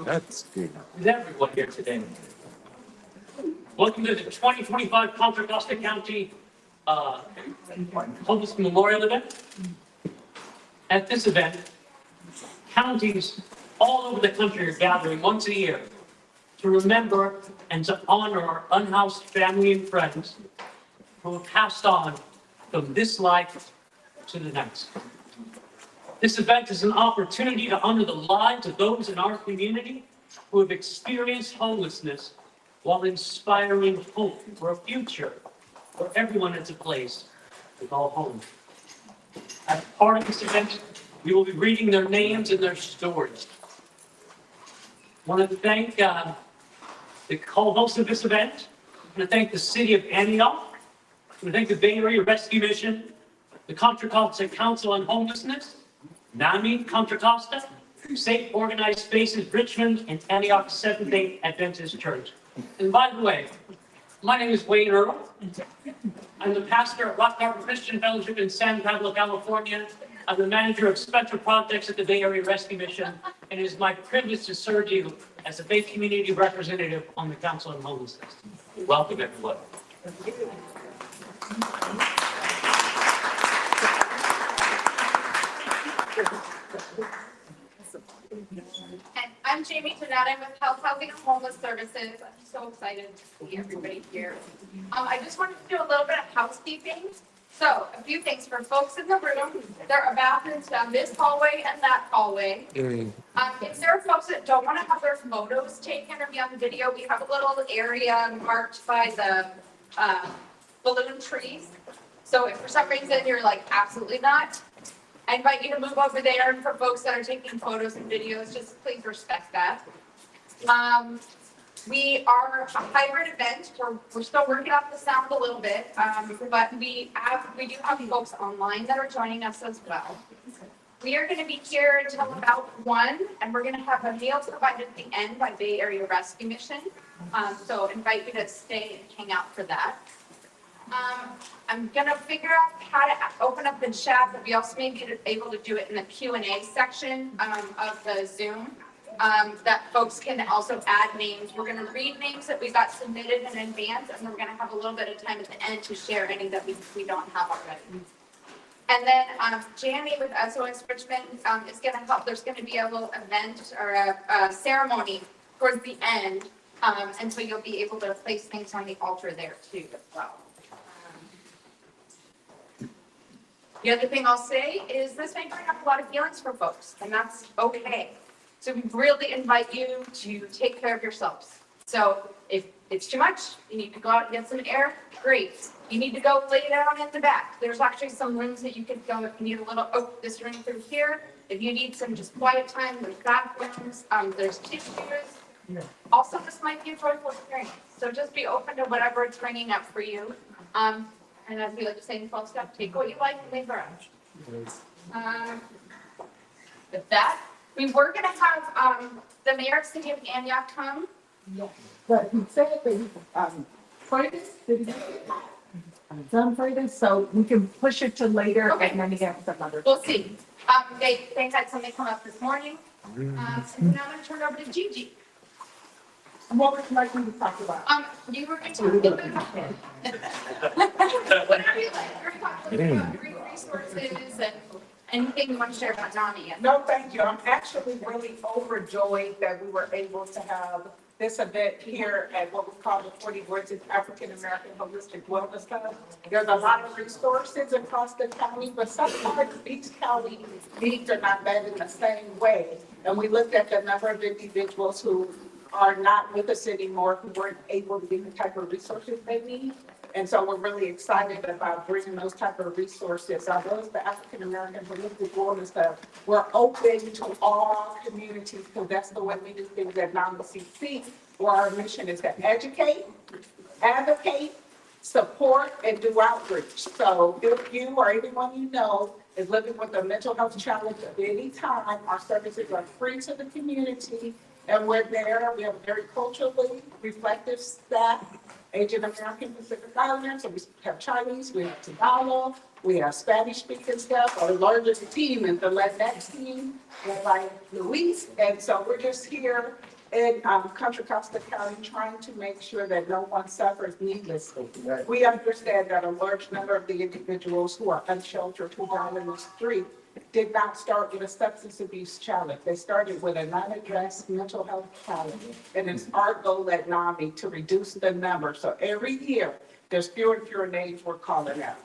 That's good. Is everyone here today? Welcome to the 2025 Contra Costa County Homeless Memorial Event. At this event, counties all over the country are gathering once a year to remember and to honor our unhoused family and friends who have passed on from this life to the next. This event is an opportunity to honor the lives of those in our community who have experienced homelessness while inspiring hope for a future where everyone has a place to call home. As part of this event, we will be reading their names and their stories. I want to thank the co-host of this event. I want to thank the City of Antioch. I want to thank the Bay Area Rescue Mission, the Contra Costa Council on Homelessness, NAMI, Contra Costa, Safe Organized Spaces, Richmond, and Antioch Seventh-day Adventist Church. And by the way, my name is Wayne Earl. I'm the pastor at Rock Harbor Christian Fellowship in San Pablo, California. I'm the manager of special projects at the Bay Area Rescue Mission, and it is my privilege to serve you as a faith community representative on the Council on Homelessness. Welcome, everyone. And I'm Jamie Tonat. I'm with Health, Housing, and Homeless Services. I'm so excited to see everybody here. I just wanted to do a little bit of housekeeping. So, a few things for folks in the room. There are bathrooms down this hallway and that hallway. If there are folks that don't want to have their photos taken or be on video, we have a little area marked by the balloon trees. So, if for some reason you're like, absolutely not, I invite you to move over there, and for folks that are taking photos and videos, just please respect that. We are a hybrid event. We're still working off the sound a little bit, but we do have folks online that are joining us as well. We are going to be here until about 1, and we're going to have a meal provided at the end by Bay Area Rescue Mission. So invite you to stay and hang out for that. I'm gonna figure out how to open up the chat, but we also may be able to do it in the Q&A section of the Zoom. That folks can also add names. We're gonna read names that we got submitted in advance, and we're gonna have a little bit of time at the end to share any that we don't have already. And then Jamie with SOS Richmond is gonna help. There's gonna be a little event or a ceremony towards the end, and so you'll be able to place things on the altar there too as well. The other thing I'll say is this may bring up a lot of feelings for folks, and that's okay. So we really invite you to take care of yourselves. So if it's too much, you need to go out and get some air, great. You need to go lay down in the back. There's actually some rooms that you can go if you need a little, this room through here. If you need some just quiet time, there's bathrooms, there's tissues. Also, this might be a joyful experience. So just be open to whatever it's bringing up for you. And as we like to say in 12-step, take what you like and leave the rest. With that, we were going to have the mayor of City of Antioch come. Yes, but he said that Friday, it's on Friday, so we can push it to later, Okay. and then again some other. We'll see. They had something come up this morning. And now I'm going to turn it over to Gigi. What would you like me to talk about? You were going to talk a little bit about it. Whatever you like. You're talking about green resources and anything you want to share about NAMI. No, thank you. I'm actually really overjoyed that we were able to have this event here at what we call the 40 Voices African American Holistic Wellness Hub. There's a lot of resources across the county, but sometimes each county needs are not met in the same way. And we looked at the number of individuals who are not with us anymore, who weren't able to get the type of resources they need. And so we're really excited about bringing those type of resources. Although it's the African American Holistic Wellness Hub, we're open to all communities because that's the way we do things at NAMI-CC, where our mission is to educate, advocate, support, and do outreach. So if you or anyone you know is living with a mental health challenge at any time, our services are free to the community. And we're there. We have a very culturally reflective staff, Asian American, Pacific Islanders. So we have Chinese, we have Tagalog, We have Spanish-speaking staff. Our largest team is the Latinx team, led by Luis. And so we're just here in Contra Costa County trying to make sure that no one suffers needlessly. We understand that a large number of the individuals who are unsheltered, who died in the street, did not start with a substance abuse challenge. They started with a non-addressed mental health challenge. And it's our goal at NAMI to reduce the number. So every year, there's fewer and fewer names we're calling out.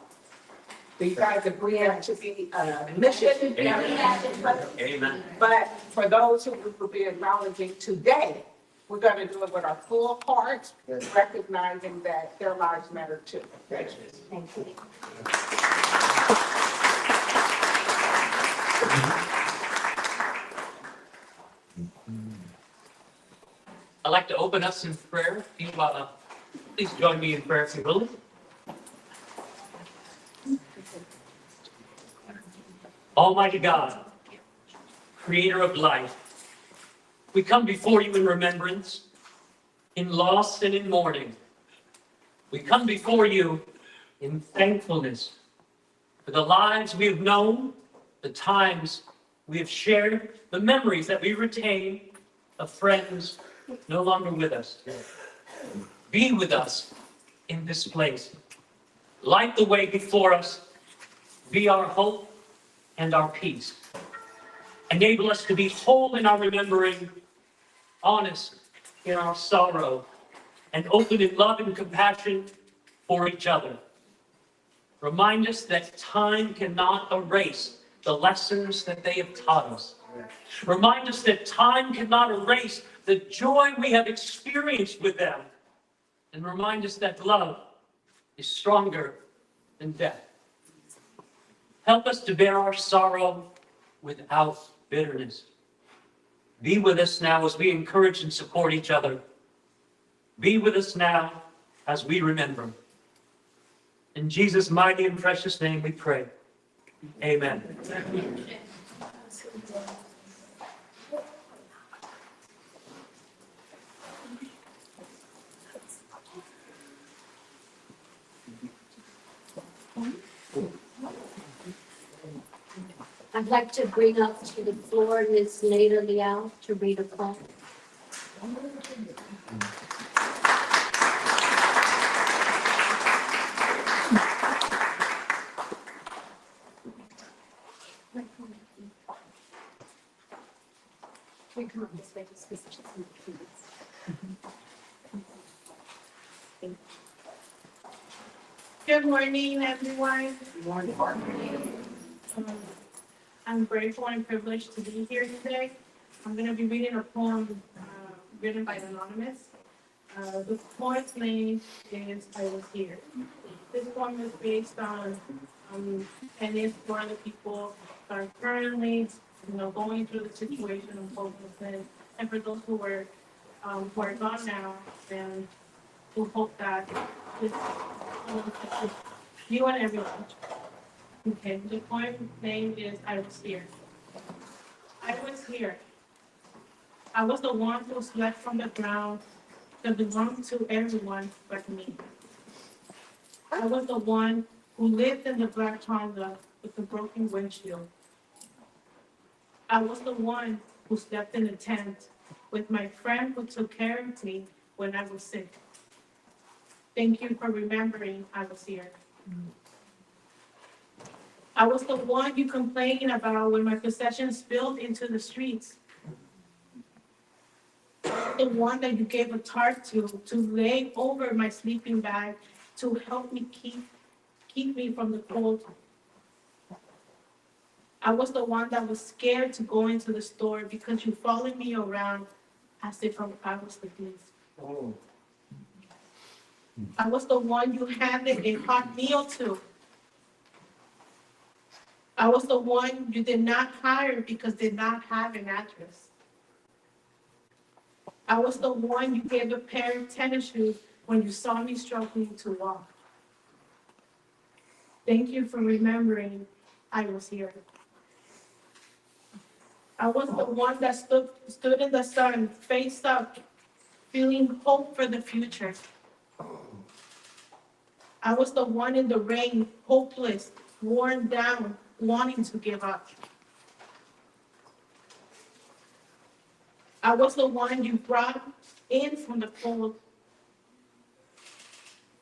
Do you guys agree that to be a mission? Amen. But for those who will be acknowledging today, we're going to do it with our full heart, recognizing that their lives matter too. Thank you. I'd like to open us in prayer. If you, please join me in prayer if you will. Almighty God, creator of life, we come before you in remembrance, in loss and in mourning. We come before you in thankfulness for the lives we have known, the times we have shared, the memories that we retain of friends no longer with us. Be with us in this place. Light the way before us. Be our hope and our peace. Enable us to be whole in our remembering, honest in our sorrow, and open in love and compassion for each other. Remind us that time cannot erase the lessons that they have taught us. Remind us that time cannot erase the joy we have experienced with them. And remind us that love is stronger than death. Help us to bear our sorrow without bitterness. Be with us now as we encourage and support each other. Be with us now as we remember. In Jesus' mighty and precious name we pray. Amen. I'd like to bring up to the floor Ms. Nada Leal to read a poem. Good morning, everyone. I'm grateful and privileged to be here today. I'm going to be reading a poem written by Anonymous. The poet's name is I Was Here. This poem is based on and is for the people that are currently, going through the situation of hopelessness, and for those who are gone now, and who hope that this you and everyone. Okay, the poem's name is I Was Here. I was here. I was the one who slept from the ground that belonged to everyone but me. I was the one who lived in the black Honda with the broken windshield. I was the one who slept in the tent with my friend who took care of me when I was sick. Thank you for remembering I was here. I was the one you complained about when my possessions spilled into the streets. The one that you gave a tarp to lay over my sleeping bag to help me keep me from the cold. I was the one that was scared to go into the store because you followed me around as if I was the thief. I was the one you handed a hot meal to. I was the one you did not hire because did not have an address. I was the one you gave a pair of tennis shoes when you saw me struggling to walk. Thank you for remembering I was here. I was the one that stood in the sun, face up, feeling hope for the future. I was the one in the rain, hopeless, worn down, wanting to give up. I was the one you brought in from the cold.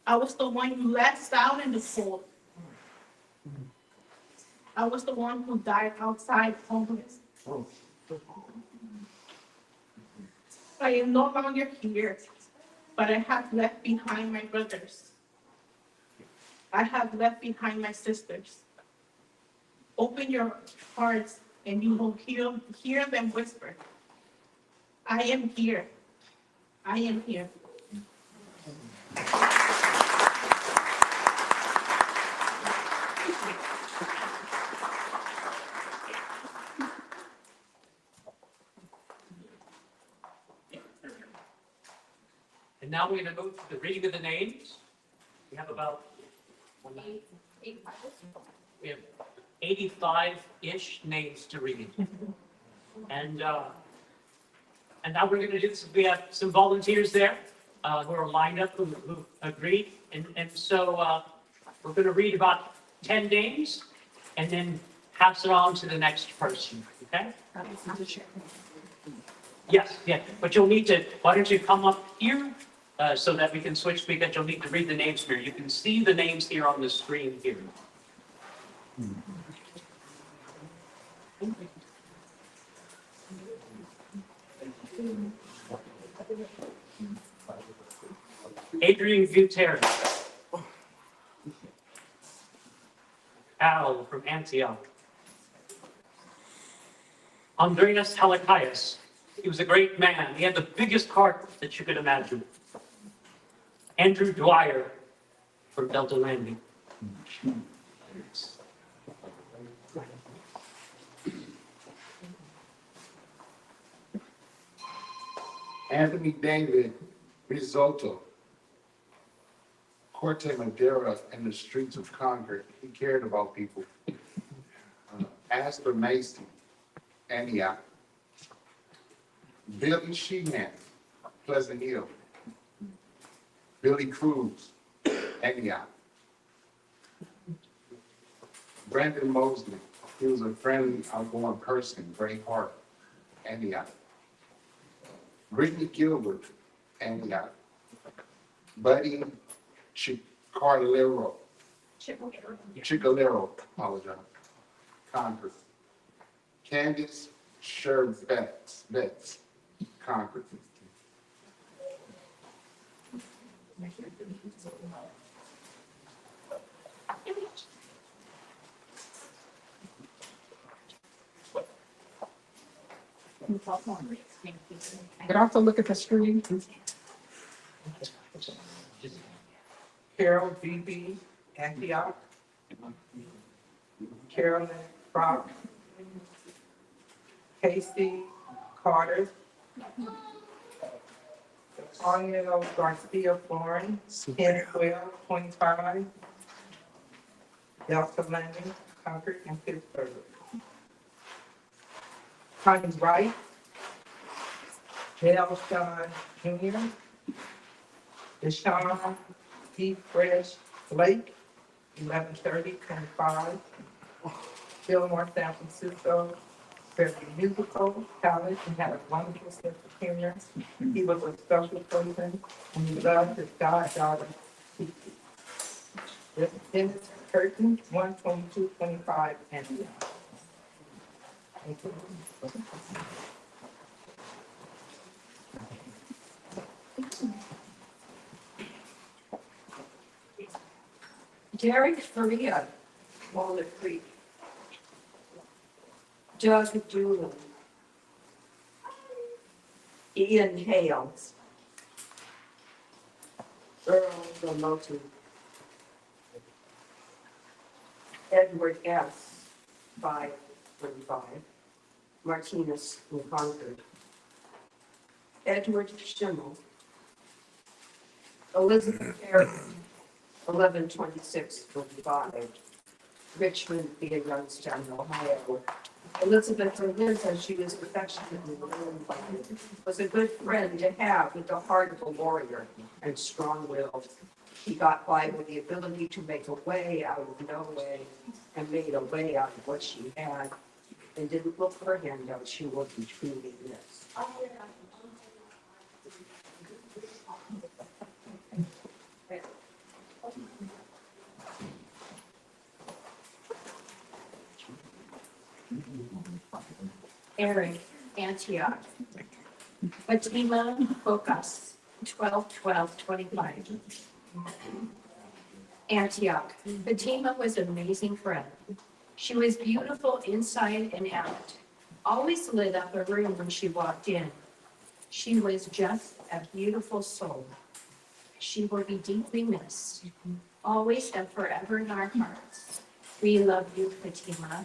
I was the one you left out in the cold. I was the one who died outside homeless. I am no longer here, but I have left behind my brothers. I have left behind my sisters. Open your hearts and you will hear them whisper, I am here. I am here. And now we're going to move to the reading of the names. We have about we have 85-ish names to read. And now we're going to do this. We have some volunteers there who are lined up who agreed. And so we're going to read about 10 names and then pass it on to the next person. Okay? Yes, yeah. But you'll need to, why don't you come up here so that we can switch, because you'll need to read the names here. You can see the names here on the screen here. Adrian Gutierrez. Al from Antioch. Andreas Halakaias. He was a great man. He had the biggest heart that you could imagine. Andrew Dwyer from Delta Landing. Anthony David Risotto. Corte Madera in the streets of Concord. He cared about people. Astor Mason, Antioch. Billy Sheehan, Pleasant Hill. Billy Cruz, Antioch. Brandon Mosley, he was a friendly, outgoing person, great heart, Antioch. Brittany Gilbert, Antioch. Buddy Chicalero, apologize, Concord. Candace Betts, Concord. You can also look at the screen. Carol B.B. Antioch. Carolyn Brock. Casey Carter. Antonio Garcia Florin, 10-12-25. Delta Landing, Concord, and Pittsburgh. Connie Wright. Dale Sean Jr. Deshaun D. Fresh Blake, 11-30-25. Fillmore, San Francisco, very musical, talented, and had a wonderful sense of humor. He was a special person, and he loved his goddaughter, Kiki. Dennis Curtin, 1-22-25, and beyond. Thank you. Derek Faria, Walnut Creek. Doug Doolin. Ian Hales. Earl Lamotu. Edward S. 525. Martinez in Concord. Edward Schimmel. Elizabeth Harris. 11-26-25. Richmond via Youngstown, Ohio. Elizabeth Orleans, as she is affectionately known by, was a good friend to have with the heart of a warrior and strong-willed. He got by with the ability to make a way out of no way and made a way out of what she had and didn't look for handouts. She will be truly missed. Eric, Antioch. Fatima Focus, 12/12/25. Antioch. Fatima was an amazing friend. She was beautiful inside and out. Always lit up a room when she walked in. She was just a beautiful soul. She will be deeply missed. Always and forever in our hearts. We love you, Fatima.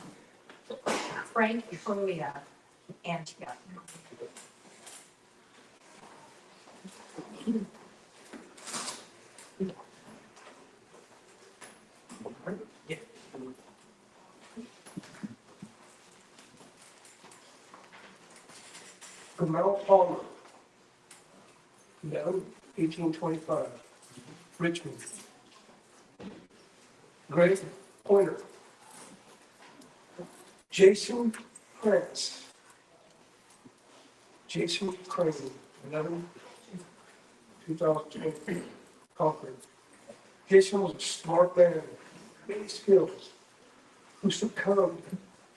Frank Folia, Antioch. Camille Palmer, down 1825, Richmond. Greg Pointer, Jason Prince, Jason Crane, 11/2020, Concord. Jason was a smart man, many skills, who succumbed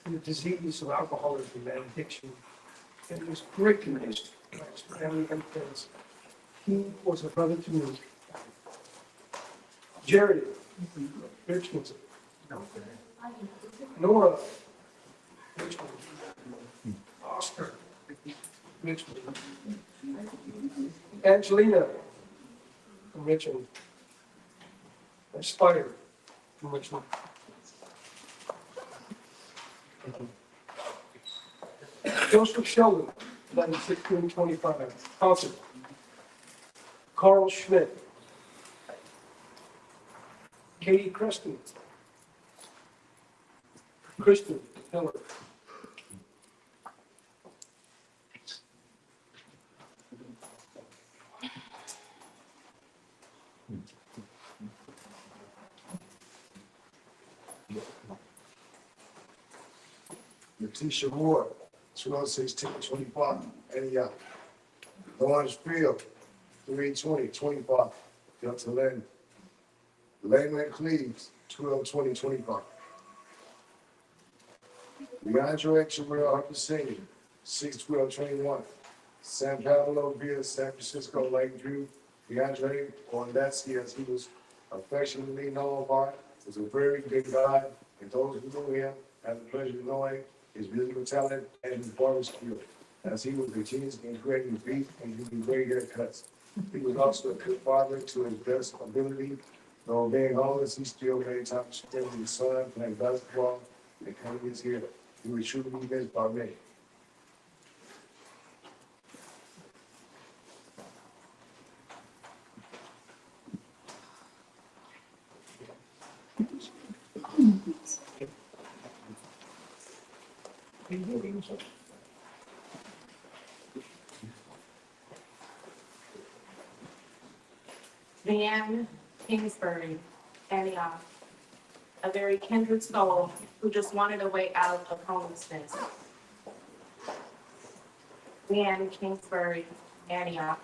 to the disease of alcoholism and addiction. And was greatly missed by his family and friends. He was a brother to me. Jared Richmond. Nora Richmond. Oscar Richmond. Angelina from Richmond. Aspire from Richmond. Joseph Sheldon, 1625, Concord. Carl Schmidt. Katie Creston. Kristen Miller. Letitia Moore, 12/16/25, Antioch. Lawrence Field, 3/20/25, Delta Lynn. Layman Cleves, 12/20/25. DeAndre Terrell Hunter Senior, 6/12/21. San Pablo via San Francisco Lakeview. DeAndre Orletsky, as he was affectionately known by, was a very good guy, and those who knew him had the pleasure of knowing his musical talent and his barber skill, as he was continuous in creating beats and giving great haircuts. He was also a good father to his best ability. Though being homeless, he still made time to spend with his son, playing basketball, and coming his here. He was truly missed by many. Van Kingsbury, Antioch. A very kindred soul who just wanted a way out of homelessness. Van Kingsbury, Antioch.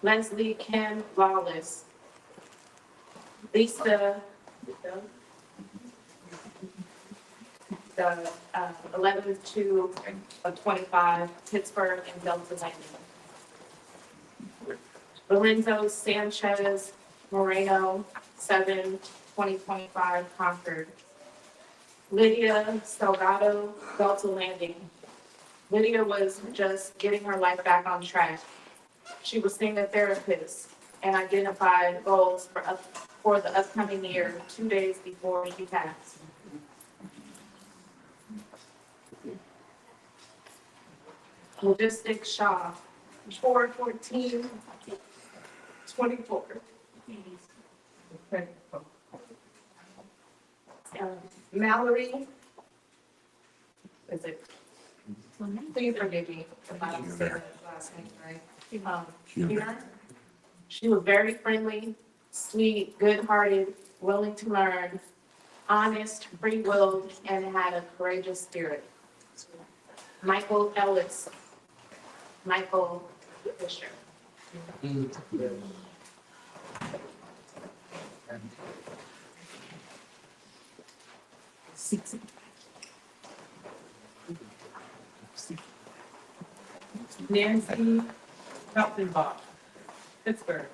Leslie Kim Lawless. Lisa, the 11/2/25, Pittsburgh and Delta Landing. Lorenzo Sanchez Moreno, 7/20/25, Concord. Lydia Salgado, Delta Landing. Lydia was just getting her life back on track. She was seeing a therapist and identified goals for the upcoming year, 2 days before she passed. Logistics Shaw, 4/14/24. Mallory, is it? Please forgive me if I don't say her last name right. Kieran. She was very friendly, sweet, good-hearted, willing to learn, honest, free-willed, and had a courageous spirit. Michael Ellis. Michael Fisher. Nancy Kaltenbach, Pittsburgh.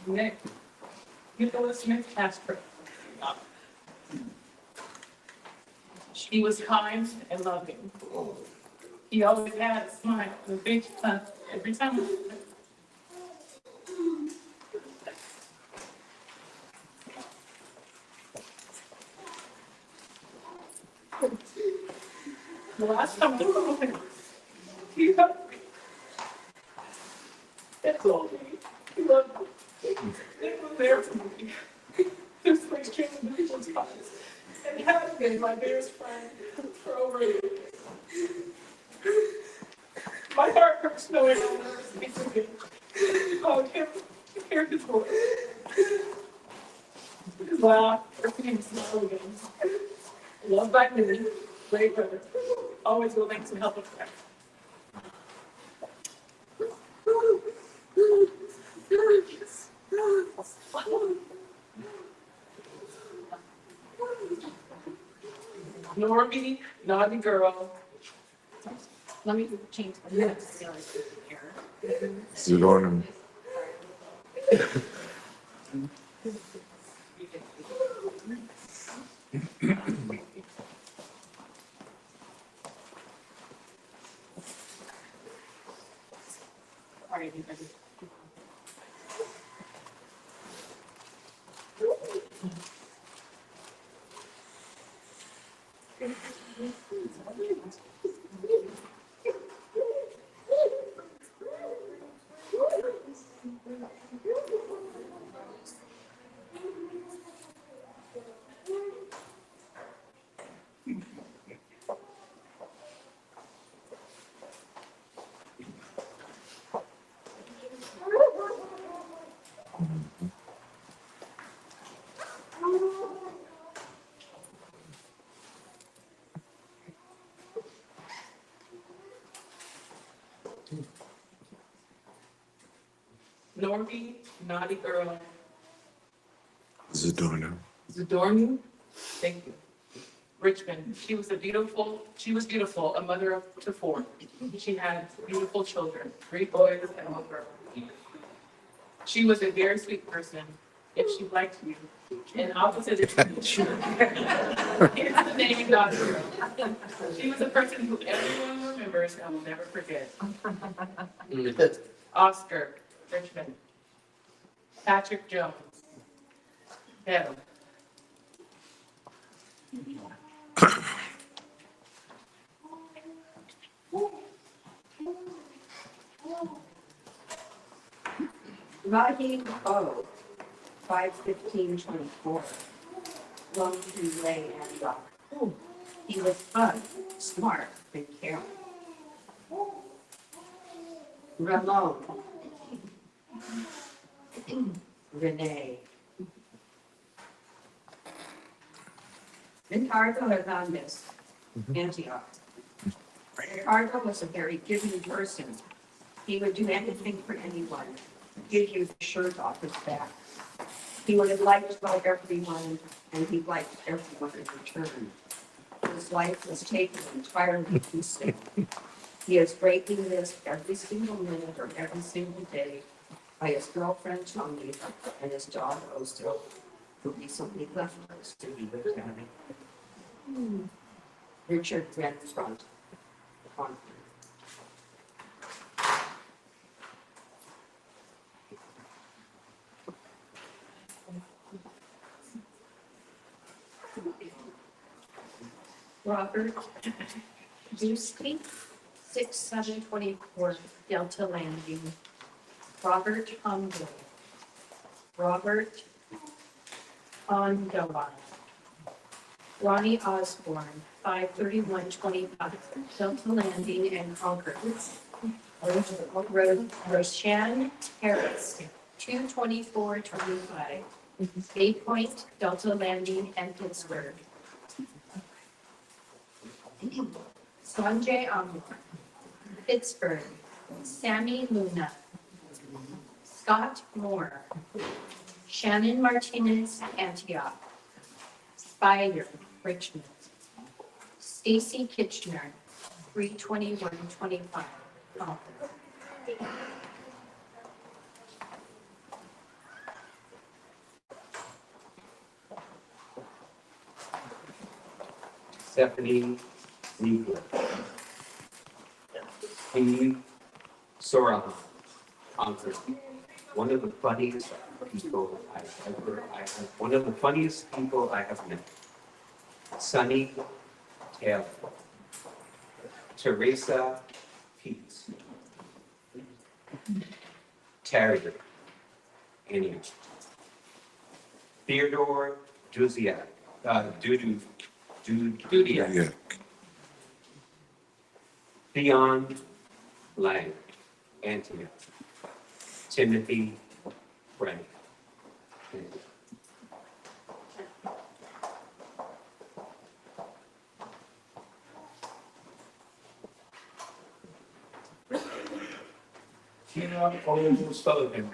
Nick Nicholas Smith Castro. He was kind and loving. He always had a smile and a big smile every time. The last time I saw him, he hugged me. He told me he loved me. He was there for me. Just like changing people's lives. And he has been my dearest friend for over a year. My heart hurts knowing I'll never speak to him. Hug him, hear his voice. His laugh, or see him smile again. Loved by me, great brother, always willing to help a friend. Normie, naughty girl. Let me change the next. Zidorno. All right, everybody. Normie, naughty girl. Zidorno. Zadornu, thank you. Richmond, she was beautiful, a mother to four. She had beautiful children, 3 boys and 1 girl. She was a very sweet person, if she liked you. And opposite is true. Here's the name Dr. Girl. She was a person who everyone remembers and will never forget. Oscar, Richmond. Patrick Jones, Dedham. Raheem O, 5/15/24, belonged to Ray and Rock. He was fun, smart, and caring. Ramon, Renee. Ricardo Hernandez, Antioch. Ricardo was a very giving person. He would do anything for anyone, give you the shirt off his back. He would have liked by everyone, and he liked everyone in return. His life was taken entirely too soon. He is breaking this every single minute or every single day by his girlfriend Tony and his dog Oso, who recently left us to be with Daddy. Richard Renfront, Contra. Robert Duski, 6/7/24, Delta Landing. Robert Hundo. Robert Ondoa. Ronnie Osborne, 5/31/25, Delta Landing and Concord. Roshan Harris, 22425, Bay Point, Delta Landing, and Pittsburgh. Sanjay Amor, Pittsburgh, Sammy Luna, Scott Moore, Shannon Martinez, Antioch, Spire, Richmond, Stacy Kitchener, 32125, Contra. Stephanie Ziegler. Steve Sorahan, Concord. One of the funniest people one of the funniest people I have met. Sunny Taylor. Teresa Peets. Terrier. Annie. Theodore Duziak. Dudiak. Theon Lang. Antioch. Timothy Brennan. Tina O'Sullivan.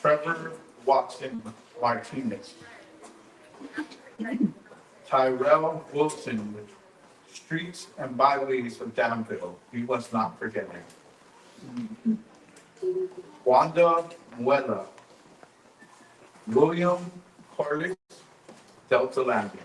Trevor Watson Martinez. Tyrell Wilson, Streets and Byways of Downville. We must not forget him. Wanda Muella. William Corliss, Delta Landing.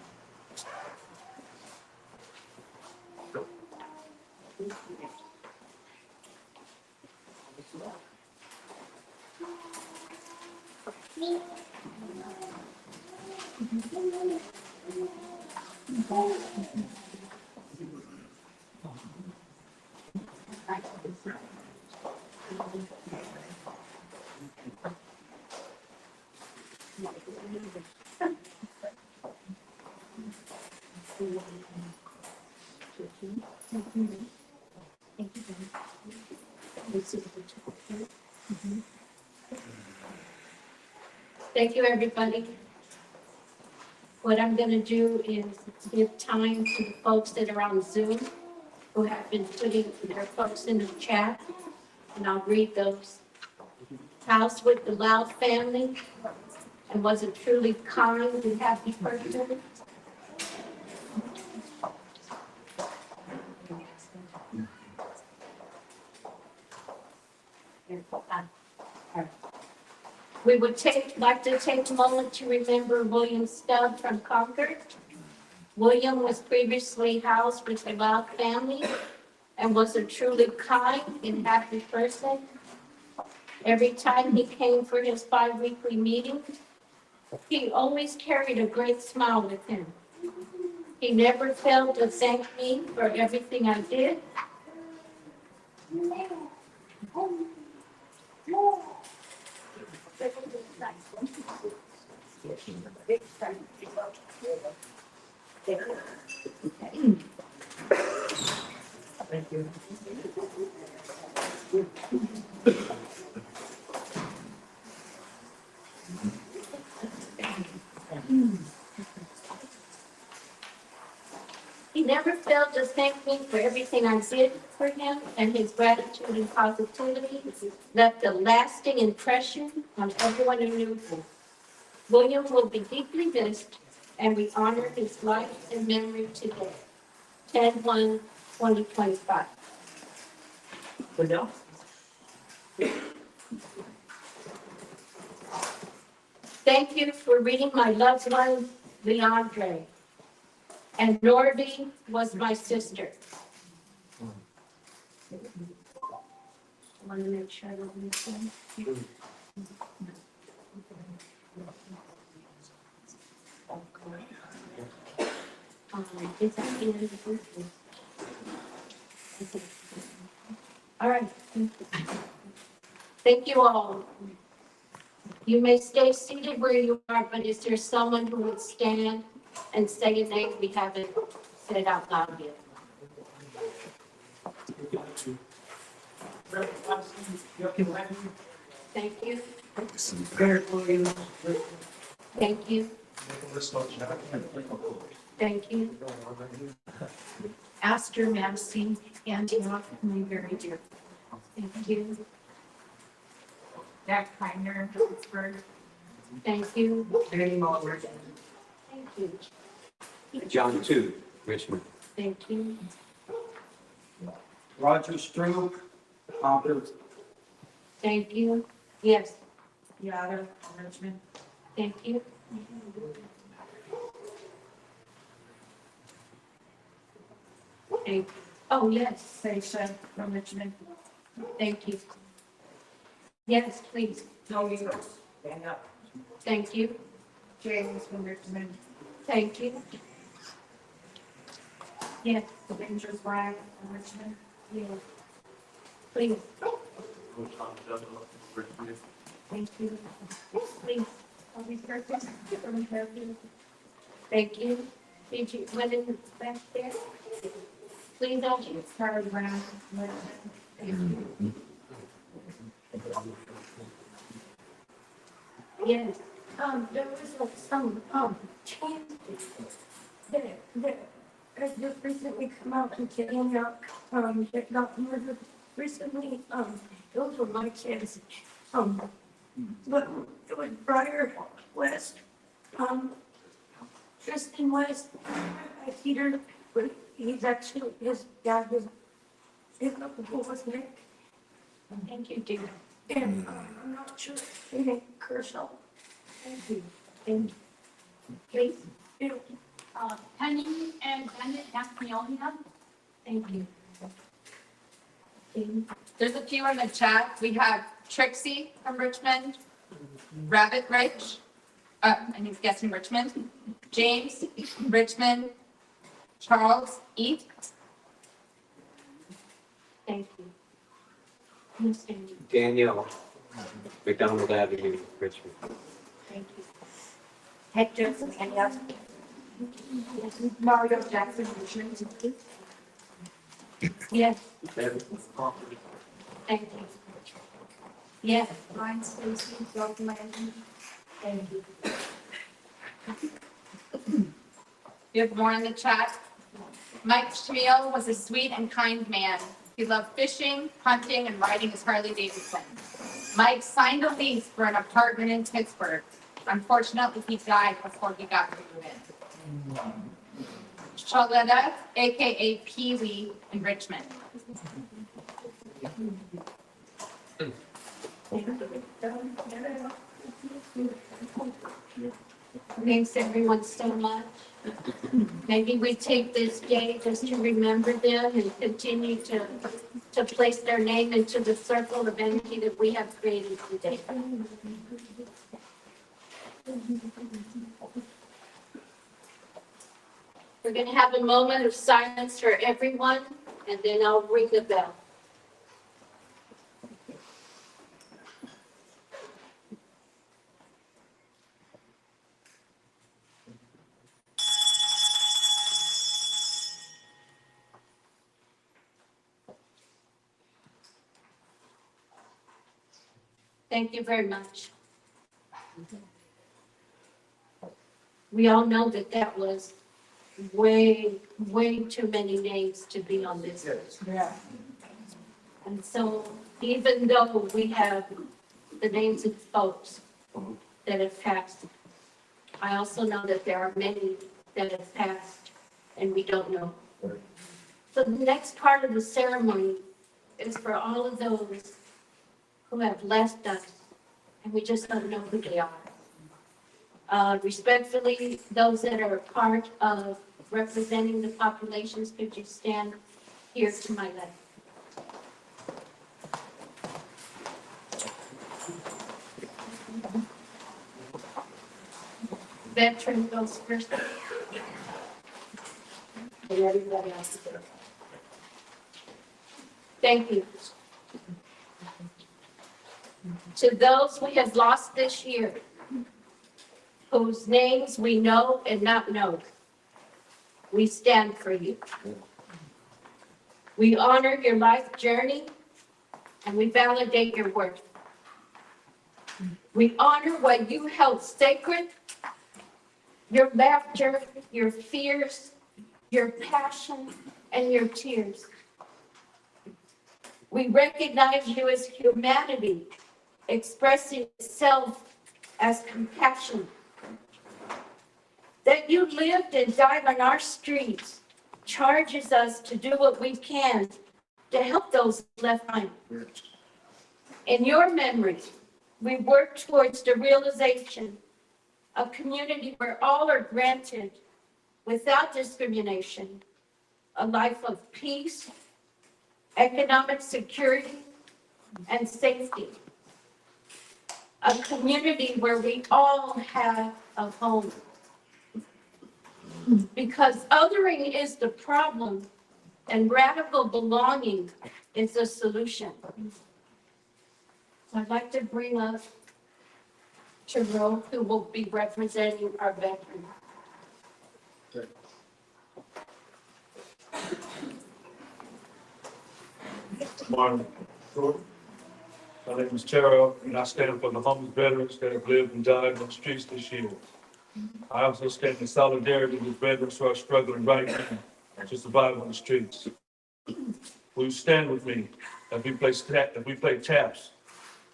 Thank you, everybody. What I'm going to do is give time to the folks that are on Zoom who have been putting their folks in the chat, and I'll read those. House with the Loud family, and was a truly kind and happy person. We would like to take a moment to remember William Stubb from Concord. William was previously housed with the Loud family and was a truly kind and happy person. Every time he came for his bi-weekly meetings, he always carried a great smile with him. He never failed to thank me for everything I did. Thank you. He never failed to thank me for everything I did for him, and his gratitude and positivity left a lasting impression on everyone who knew him. William will be deeply missed, and we honor his life and memory today. 10/1/2025. Fidel? Thank you for reading my loved one, Leandre. And Norby was my sister. I want to make sure I don't miss them. Is that the end of the group? All right. Thank you all. You may stay seated where you are, but is there someone who would stand and say a name we haven't said out loud yet? Thank you. Thank you. Thank you. Astor Massey, Antioch, my very dear. Thank you. Jack Piner, Pittsburgh. Thank you. Danny Muller. Thank you. John 2, Richmond. Thank you. Roger Stroop, Concord. Thank you. Yes, Yada, Richmond. thank you. Thank, oh, yes, Station from Richmond. thank you. Yes, please. No, you stand up. Thank you. James from Richmond. Thank you. Yes, Rangers Bragg from Richmond. yes. Please, thank you. Please. Thank you. Did you, what is it back there? Please don't you. Charlie Brown. Yes. There was like some, changes that has just recently come out in Antioch, that got murdered recently, those were my kids. But it was Briar West, Tristan West, Peter, but he's actually, his dad was, his uncle was Nick. Thank you, dear. And, I'm not sure, they didn't Kershaw. Thank you. And please, you, Penny and Bennett Magnolia. thank you. There's a few in the chat. We have Trixie from Richmond, Rabbit Ridge, and he's guessing Richmond, James, Richmond, Charles, East. Thank you. Yes, thank you. Danielle, McDonald Avenue, Richmond. Thank you. Hector, any other? Mario Jackson, Richmond. Yes, thank you. Yes, Ryan Stacy, Dalton Landon. thank you. We have more in the chat. Mike Schmiel was a sweet and kind man. He loved fishing, hunting, and riding his Harley Davidson. Mike signed a lease for an apartment in Pittsburgh. Unfortunately, he died before he got to move in. Charlotta, AKA Pee Wee, in Richmond. Thanks everyone so much. Maybe we take this day just to remember them and continue to place their name into the circle of energy that we have created today. We're going to have a moment of silence for everyone, and then I'll ring the bell. Thank you very much. We all know that that was way, way too many names to be on this list. Yeah. And so even though we have the names of folks that have passed, I also know that there are many that have passed and we don't know. So the next part of the ceremony is for all of those who have left us and we just don't know who they are. Respectfully, those that are part of representing the populations, could you stand here to my left? Veteran goes first. And everybody else. Thank you. To those we have lost this year, whose names we know and not know, we stand for you. We honor your life journey and we validate your worth. We honor what you held sacred, your laughter, your fears, your passion, and your tears. We recognize you as humanity, expressing itself as compassion. That you lived and died on our streets charges us to do what we can to help those left behind. In your memory, we work towards the realization of a community where all are granted, without discrimination, a life of peace, economic security, and safety. A community where we all have a home. Because othering is the problem and radical belonging is the solution. So I'd like to bring up Jerome, who will be representing our veterans. Morning. My name is Terrell, and I stand for the homeless veterans that have lived and died on the streets this year. I also stand in solidarity with veterans who are struggling right now to survive on the streets. Will you stand with me as we play Taps,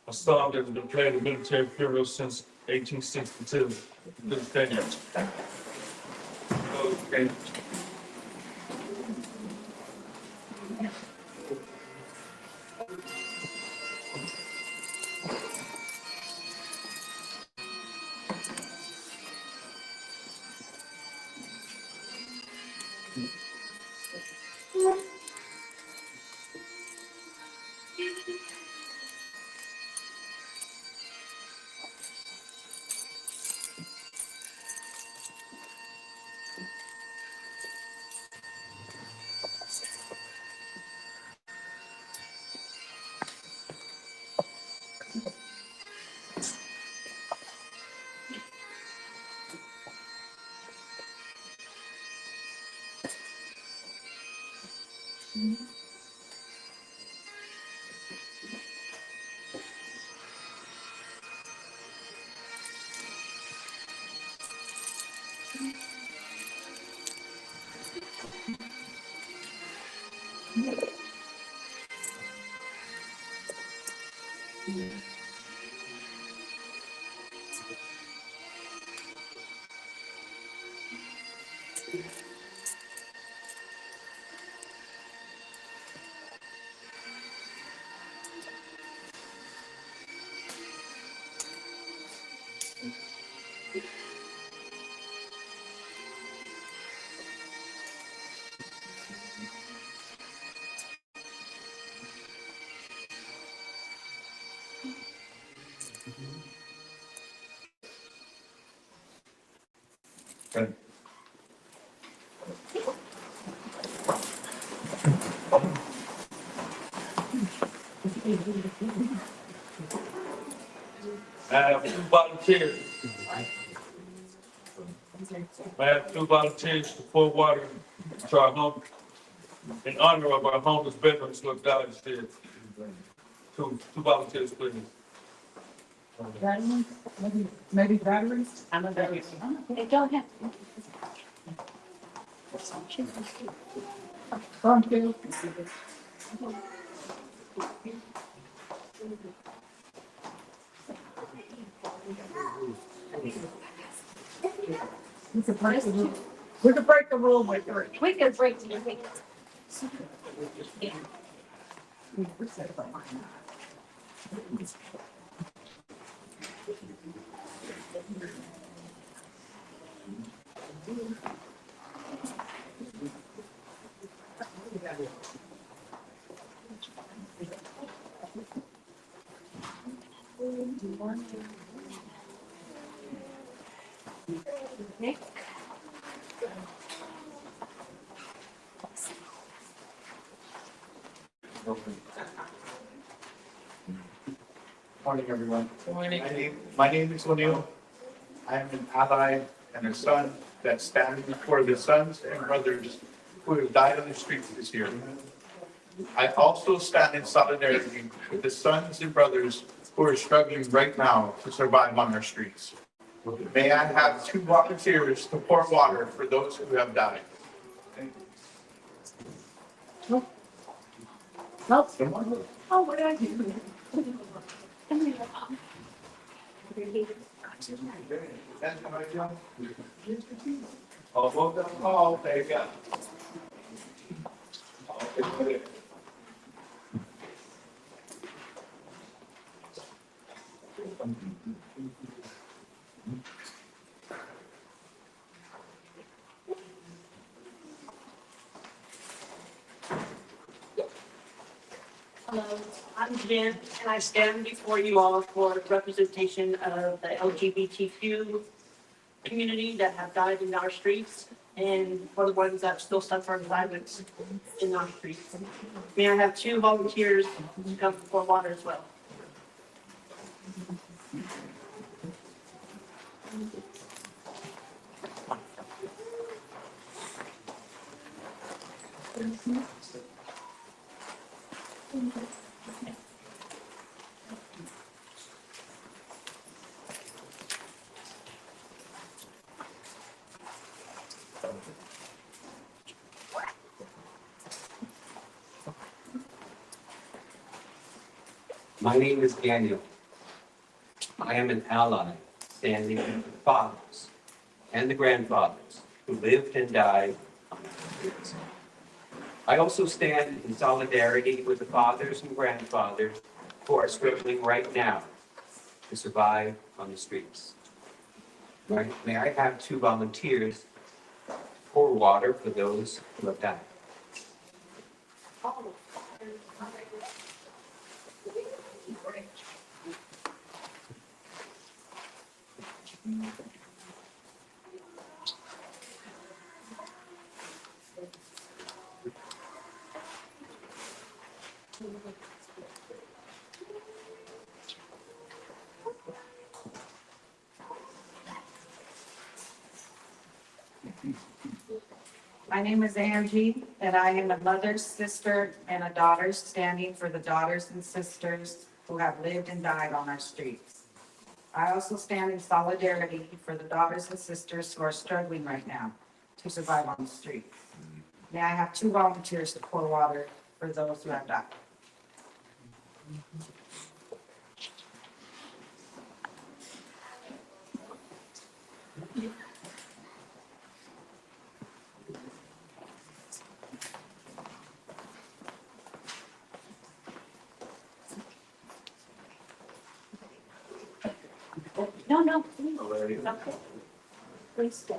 a song that has been played at military funerals since 1862. Please stand. Okay. I have two volunteers. I have two volunteers to pour water to our home in honor of our homeless veterans who have died this year. Two volunteers, please. Veterans, maybe veterans? I'm a veteran. They don't have. Thank you. We could break the rule with three. We can break the rule. Nick? Morning, everyone. My name is O'Neill. I am an ally and a son that stands before the sons and brothers who have died on the streets this year. I also stand in solidarity with the sons and brothers who are struggling right now to survive on our streets. May I have 2 volunteers to pour water for those who have died. Oh, what did I do? Oh, there you go. Hello, I'm Jen, and I stand before you all for representation of the LGBTQ community that have died in our streets and for the ones that still suffer violence in our streets. May I have 2 volunteers to come for water as well? My name is Daniel. I am an ally standing with the fathers and the grandfathers who lived and died on our streets. I also stand in solidarity with the fathers and grandfathers who are struggling right now to survive on the streets. May I have 2 volunteers to pour water for those who have died? My name is Angie, and I am a mother, sister, and a daughter standing for the daughters and sisters who have lived and died on our streets. I also stand in solidarity for the daughters and sisters who are struggling right now to survive on the streets. May I have 2 volunteers to pour water for those who have died? No, please. Okay. Please stay.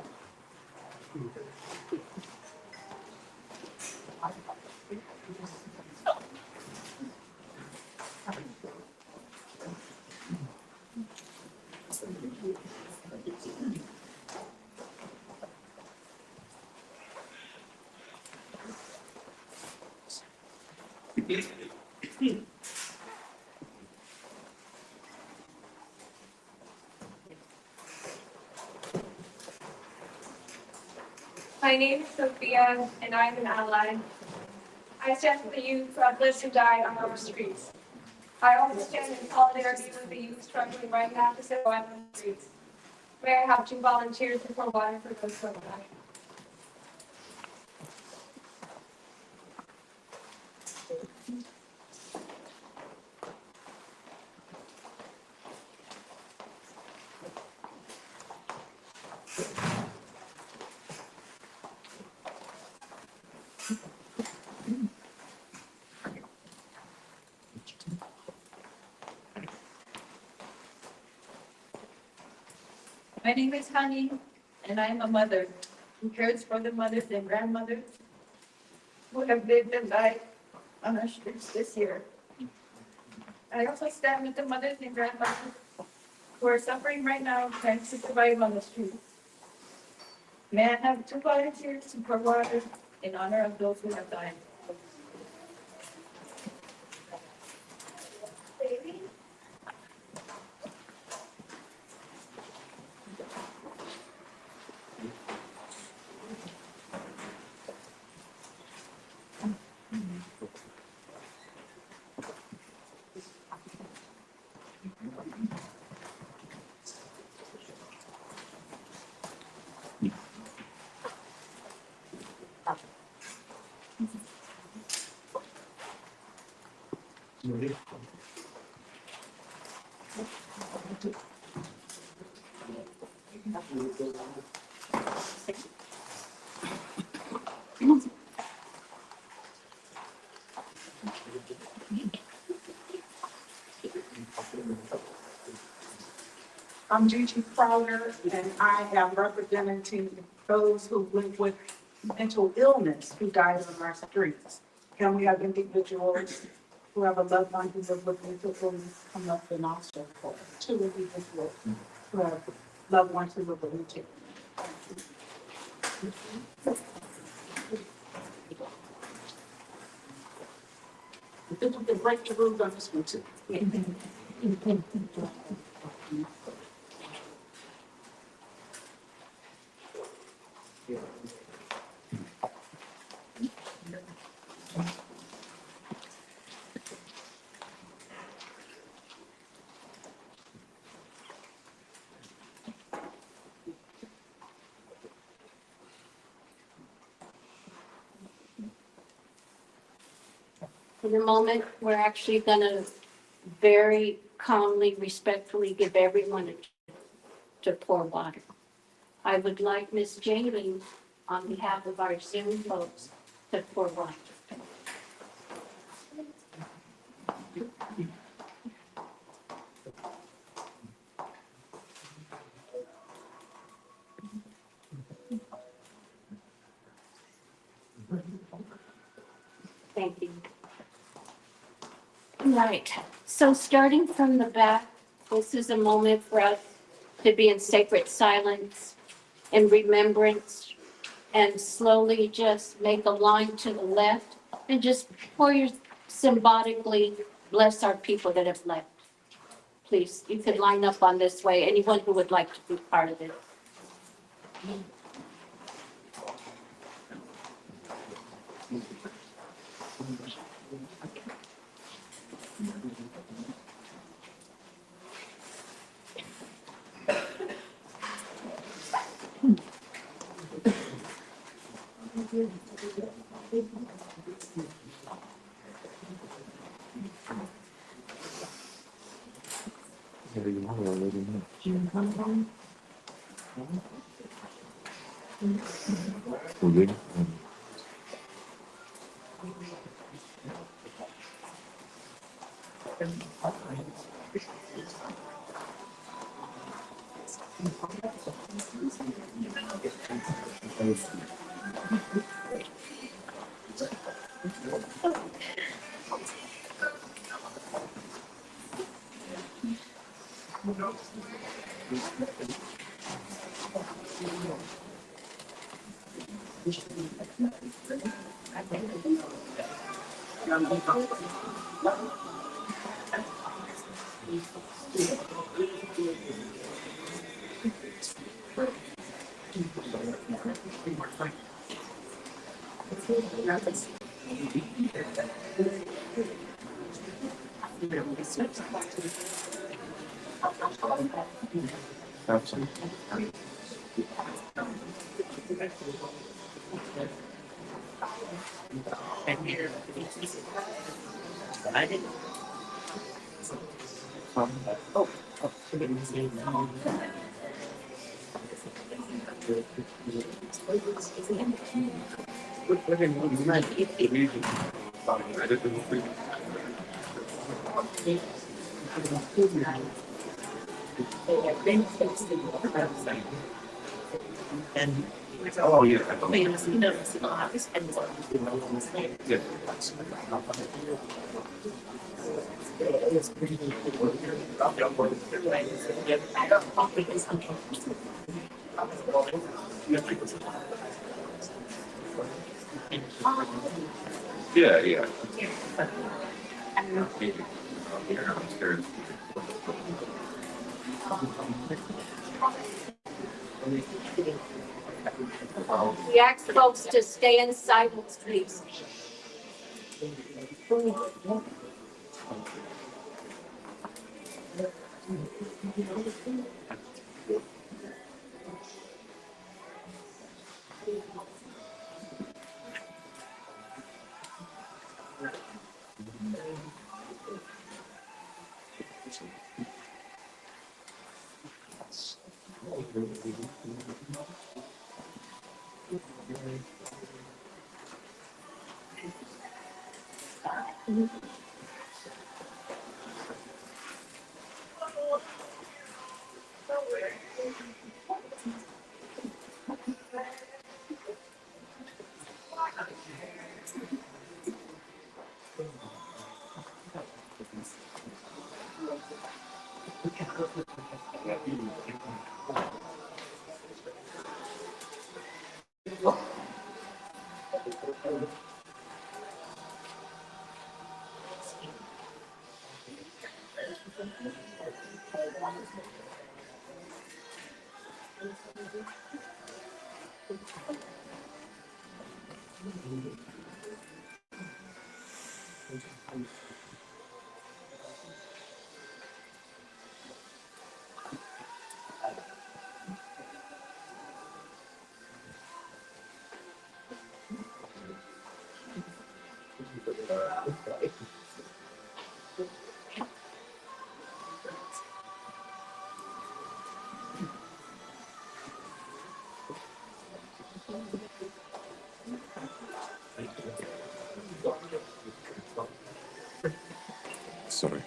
My name is Sophia, and I'm an ally. I stand with the youth who have lived and died on our streets. I also stand in solidarity with the youth struggling right now to survive on the streets. May I have 2 volunteers to pour water for those who have died? My name is Honey, and I am a mother who cares for the mothers and grandmothers who have lived and died on our streets this year. I also stand with the mothers and grandmothers who are suffering right now trying to survive on the streets. May I have 2 volunteers to pour water in honor of those who have died? I'm Gigi Crowder, and I am representing those who live with mental illness who died on our streets. And we have individuals who have a loved one who lives with mental illness come up and also for two individuals who have loved ones who live with mental illness. I think we can break the rules on this one too. For the moment, we're actually gonna very calmly, respectfully give everyone to pour water. I would like Miss Jamie, on behalf of our Zoom folks, to pour water. Thank you. Right, so starting from the back, this is a moment for us to be in sacred silence and remembrance, and slowly just make a line to the left and just pour your, symbolically bless our people that have left. Please, you could line up on this way, anyone who would like to be part of it. We ask folks to stay in silence, please. Sorry.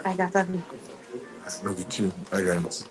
I got them. Look at you. I got it.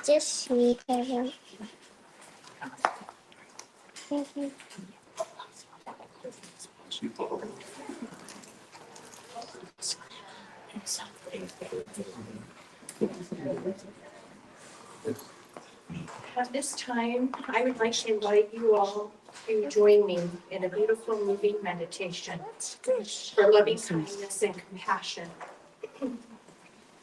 Just see him. At this time, I would like to invite you all to join me in a beautiful moving meditation for loving kindness and compassion.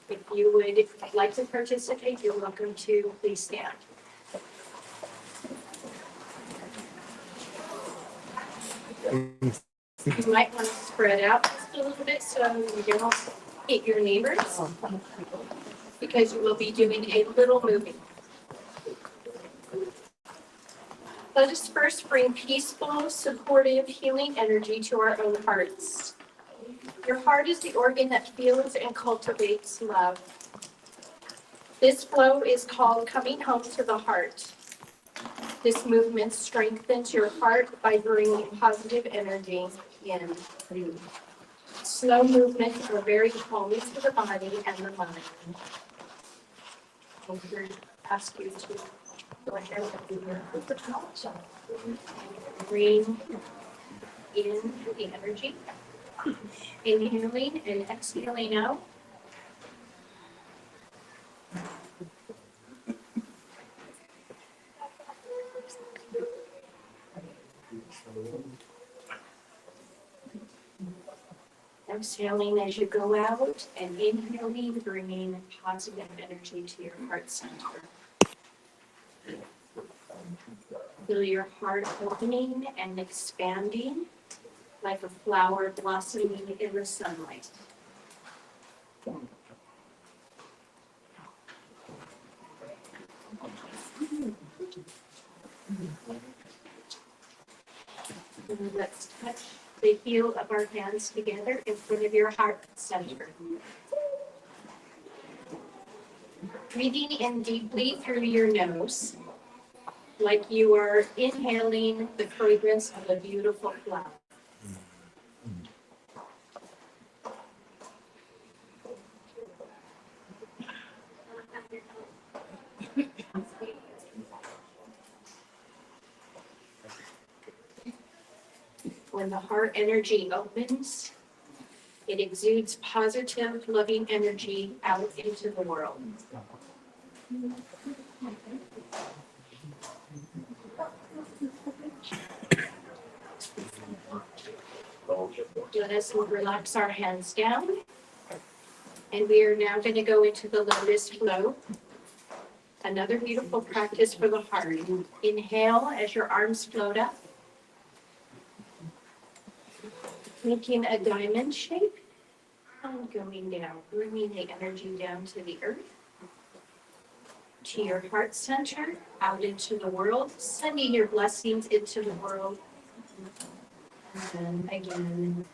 If you would like to participate, you're welcome to. Please stand. You might want to spread out just a little bit so you don't hit your neighbors, because you will be doing a little moving. Let us first bring peaceful, supportive, healing energy to our own hearts. Your heart is the organ that feels and cultivates love. This flow is called coming home to the heart. This movement strengthens your heart by bringing positive energy in. Slow movements are very calming to the body and the mind. I'm going to ask you to go ahead and bring in the energy, inhaling and exhaling out. Exhaling as you go out and inhaling, bringing positive energy to your heart center. Feel your heart opening and expanding like a flower blossoming in the sunlight. And let's touch the heel of our hands together in front of your heart center. Breathing in deeply through your nose, like you are inhaling the fragrance of a beautiful flower. When the heart energy opens, it exudes positive, loving energy out into the world. Let us relax our hands down. And we are now going to go into the lotus flow. Another beautiful practice for the heart. Inhale as your arms float up, making a diamond shape and going down, bringing the energy down to the earth, to your heart center, out into the world, sending your blessings into the world. And then again,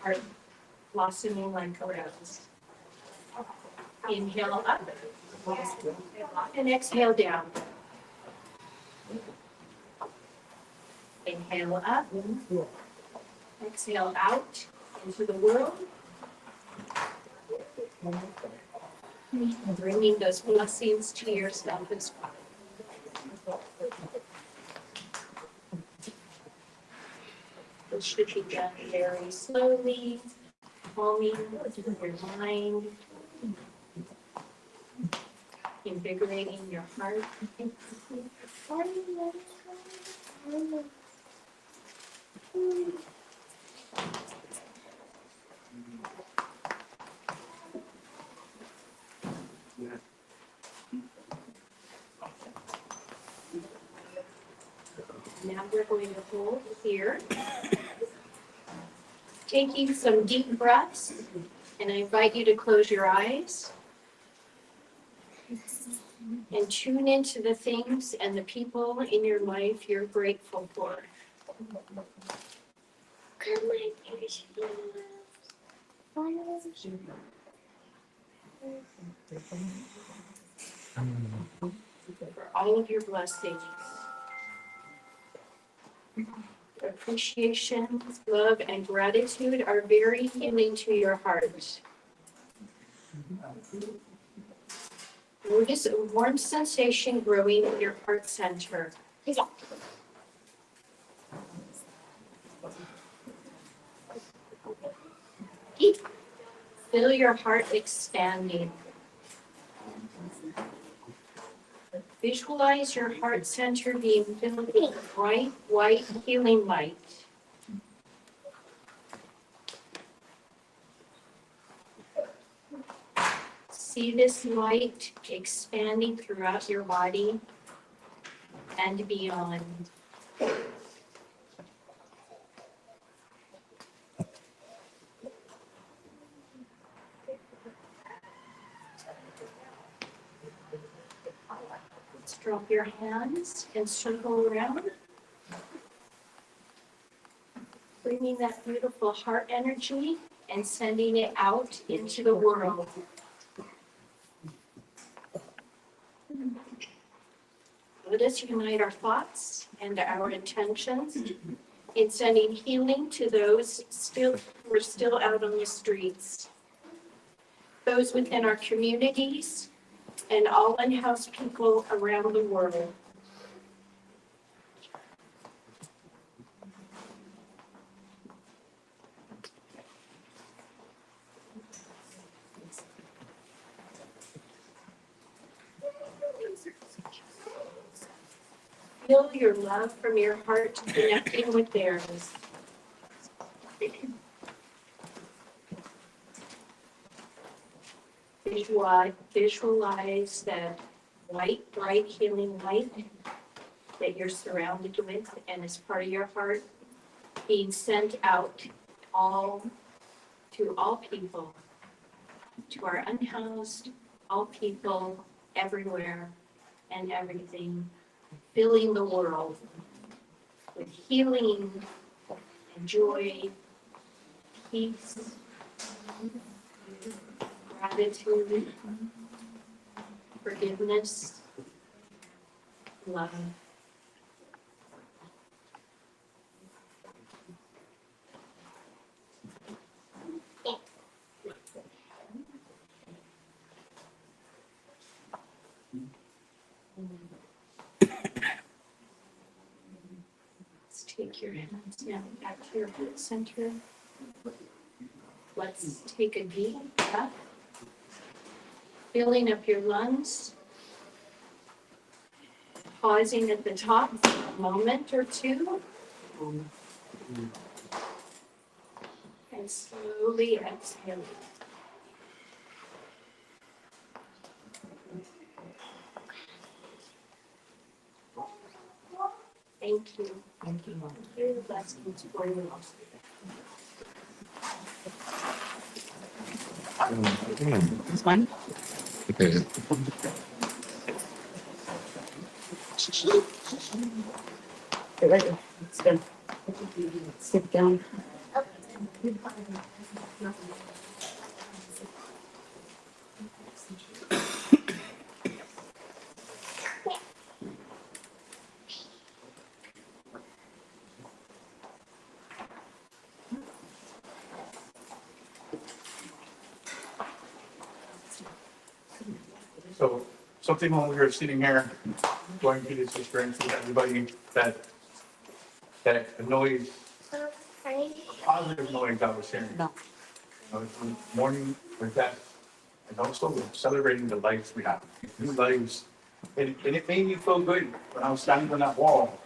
heart blossoming like a rose. Inhale up and exhale down. Inhale up, exhale out into the world. Bringing those blessings to yourself as well. This should be done very slowly, calming your mind, invigorating your heart. Now we're going to hold here. Taking some deep breaths, and I invite you to close your eyes and tune into the things and the people in your life you're grateful for. For all of your blessings. Appreciation, love, and gratitude are very healing to your heart. Notice a warm sensation growing in your heart center. Feel your heart expanding. Visualize your heart center being filled with bright, white, healing light. See this light expanding throughout your body and beyond. Let's drop your hands and circle around. Bringing that beautiful heart energy and sending it out into the world. Let us unite our thoughts and our intentions in sending healing to those who are still out on the streets, those within our communities, and all unhoused people around the world. Feel your love from your heart connecting with theirs. Visualize that white, bright, healing light that you're surrounded with and is part of your heart being sent out to all people, to our unhoused, all people, everywhere and everything, filling the world with healing and joy, peace, gratitude, forgiveness, love. Let's take your hands now back to your heart center. Let's take a deep breath, filling up your lungs, pausing at the top for a moment or two, and slowly exhaling. Thank you. Thank you. Here are the blessings for you. This one? Okay. Right there. It's good. Sit down. So something when we were sitting here going through this experience with everybody that noise, positive noise I was hearing. No. Morning with that, and also celebrating the lives we have, new lives. And it made me feel good when I was standing on that wall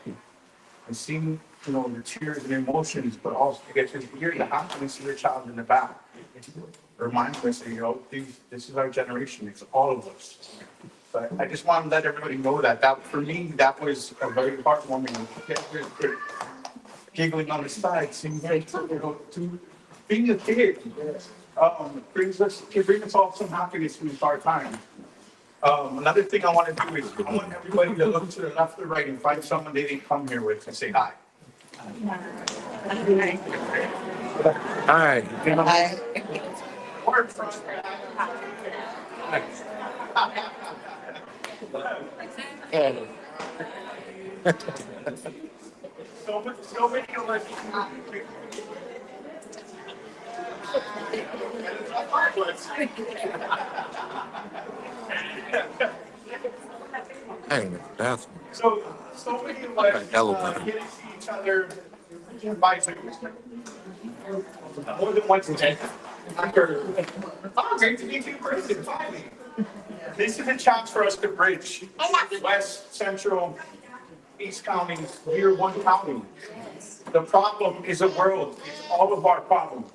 and seeing, the tears and emotions, but also to get to hear the happiness of your child in the back. Remind us, this is our generation, it's all of us. But I just want to let everybody know that for me, that was a very heartwarming. They're giggling on the side, seems like, to being a kid, can bring us all some happiness in this hard time. Another thing I want to do is I want everybody to look to the left or right and find someone they didn't come here with and say hi. Hi. Word from- So many of us. Hey, that's So many of us get to see each other by Zoom. More than once a day. Oh, great to meet you in person, finally. This is a chance for us to bridge West, Central, East counties. We're one county. The problem is a world. It's all of our problem.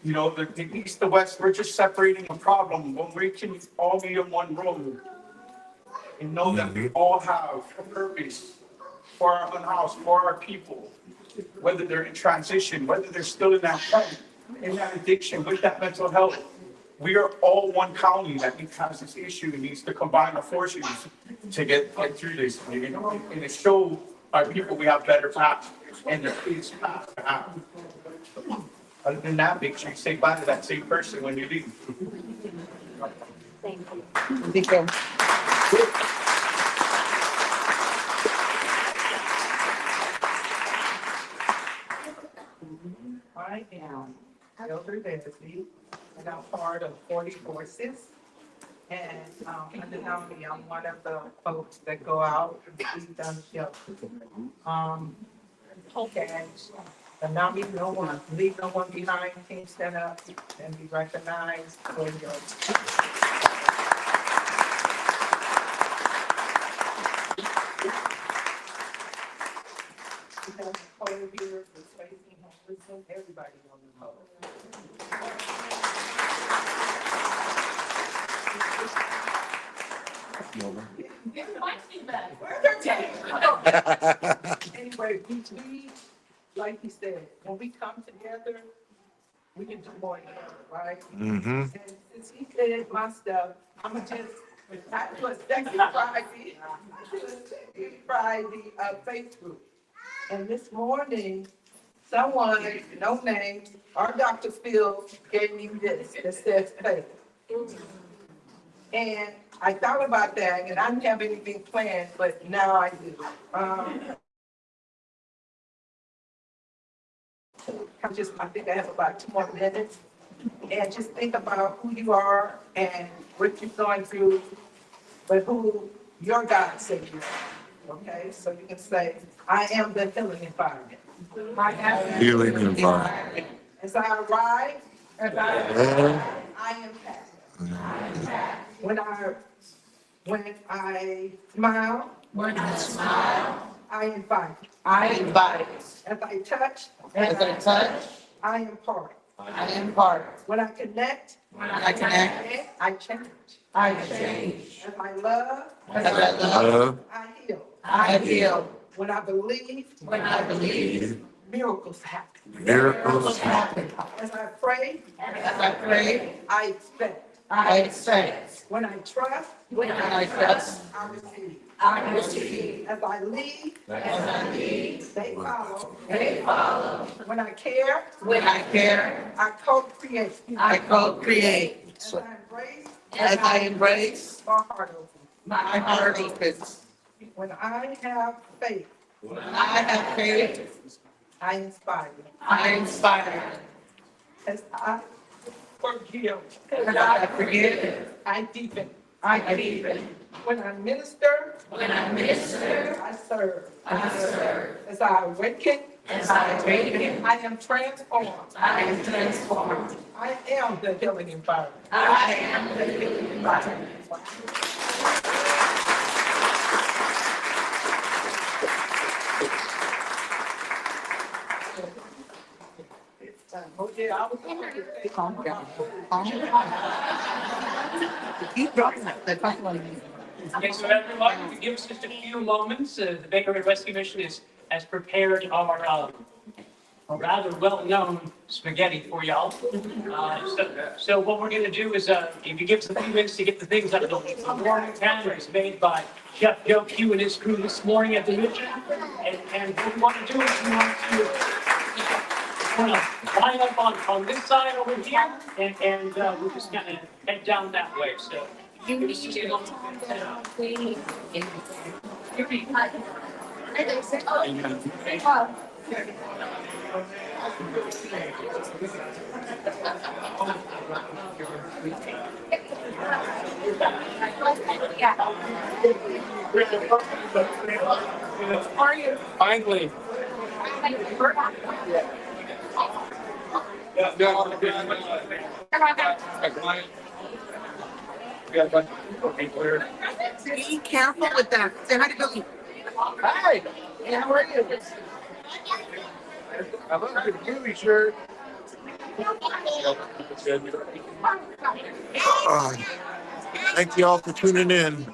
You know, the East, the West, we're just separating a problem when we can all be on one road and know that we all have a purpose for our unhoused, for our people, whether they're in transition, whether they're still in that addiction, with that mental health. We are all one county that has this issue and needs to combine our forces to get through this. And to show our people we have better paths and there is paths to have. Other than that, make sure you say bye to that same person when you leave. Thank you. I am Elder Leslie, and I'm part of 40 Voices. And unbeknownst, I'm one of the folks that go out and feed on shelters. And not leave no one behind, team stand up and be recognized for your. Because the whole year is facing homelessness, everybody on the road. Anyway, we, like you said, when we come together, we can do more together, right? Mm-hmm. And since he said my stuff, I'm gonna just, I do a Sexy Friday, Facebook. And this morning, someone, no name, our Dr. Phil gave me this that says faith. And I thought about that, and I didn't have anything planned, but now I do. I think I have about 2 more minutes. And just think about who you are and what you're going through, but who your God said you are. Okay, so you can say, I am the healing environment. I am the Healing environment. As I arrive, I am packed. When I smile, I invite. As I touch, I am part. When I connect, I change. As I love, I heal. When I believe, miracles happen. As I pray, I expect. When I trust, I receive. As I lead, they follow. When I care, I co-create. As I embrace, my heart opens. When I have faith, I inspire. As I forgive, I deepen. When I minister, I serve. As I awaken, I am transformed. I am the healing environment. Okay, I was Calm down. Calm down. Keep dropping it. That's not what I mean. Okay, so everyone, if you give us just a few moments, the Baker Rescue Mission has prepared our rather well-known spaghetti for y'all. So what we're gonna do is, if you give us a few minutes to get the things out of the warming pan, it was made by Chef Joe Q and his crew this morning at the mission. And what we want to do is we want to line up on this side over here, and we're just gonna head down that way, so. You need to calm down, please. Finally. Be careful with that. Say hi to Billy. Hi. Hey, how are you? I love your Kiwi shirt. Thank you all for tuning in.